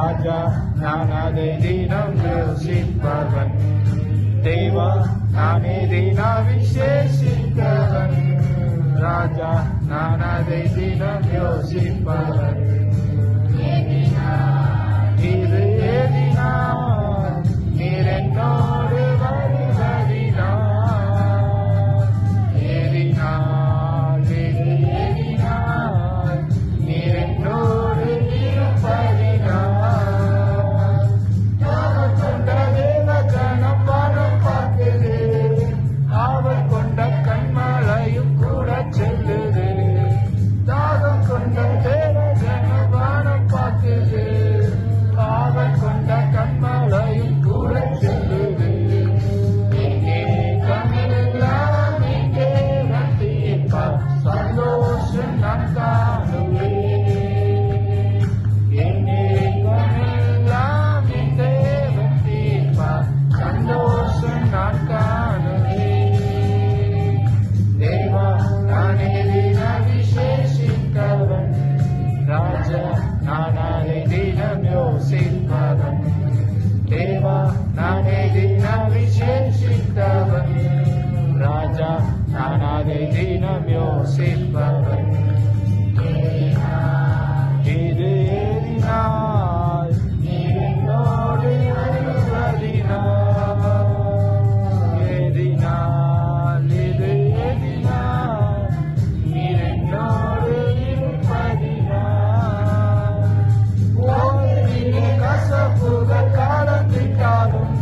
ராஜா நான் அதை தினம் யோசிப்பவன். தேவா நானே தினம் விசேஷித்தவன். ராஜா நான் அதை தினம் யோசிப்பவன். இது ஏதினால் நீர் என்னோடு வருவதினால். ஏதினால் இது ஏதினால் நீர் என்னோடு இருப்பதினால். அவர் கொண்ட தேவ ஜனம் வானம் பார்க்குது. அவர் கொண்ட கண்மலையும் கூட செல்லுது. தாகம் கொண்ட தேவ ஜனம் வானம் பார்க்குது. அவர் கொண்ட கண்மலையும் கூட செல்லுது. எங்கே கண்ணெல்லாம் எங்கே வந்தீர்ப்பார். சந்தோஷம் நான் காணுவேன். எங்கே கண்ணெல்லாம் எங்கே வந்தீர்ப்பார். சந்தோஷம் நான் காணுவேன். தேவா நானே தினம் விசேஷித்தவன். ராஜா நான் அதை தினம் யோசிப்பவன். தேவா நானே தினம் விசேஷித்தவன். ராஜா நான் அதை தினம் யோசிப்பவன். இது ஏறினால் நீர் என்னோடு வருவதினால். ஏறினால் இது ஏறினால் நீர் என்னோடு இருப்பதினால். ஓரிலே கசப்புகள் காலத்திட்டாலும்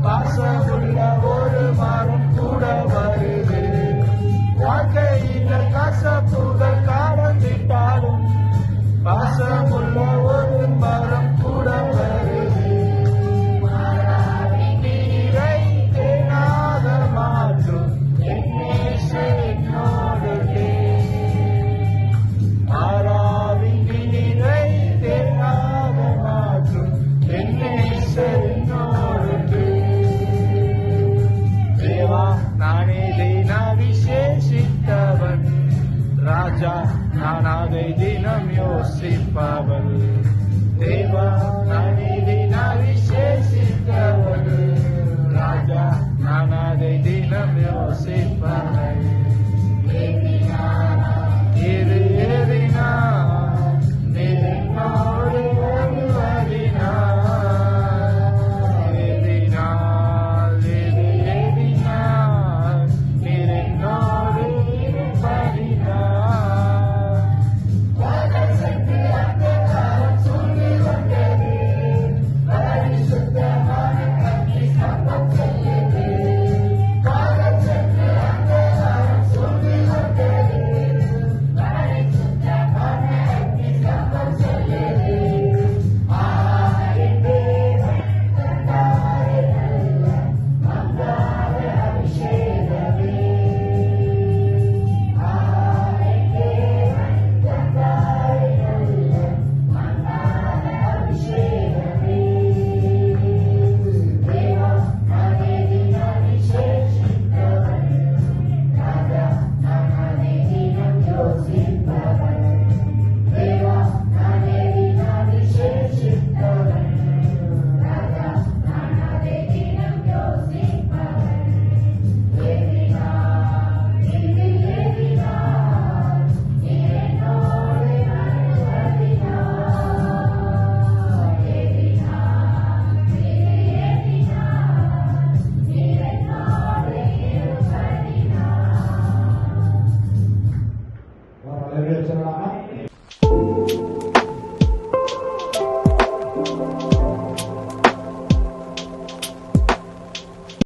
பாசமுள்ள ஒரு மரம் கூட வருது. வாழ்க்கையில கசப்புகள் காலத்திட்டாலும் பாசமுள்ள ஒரு மரம் கூட வருது. நீரை தேனாக மாற்றும் என் நேசர் என்னோடு. மாறாவின் நீரை தேனாக மாற்றும் என் நேசர் என்னோடு. தேவா நானே தினம் விசேஷித்தவன். ராஜா நான் அதை தினம் யோசிப்பவன்.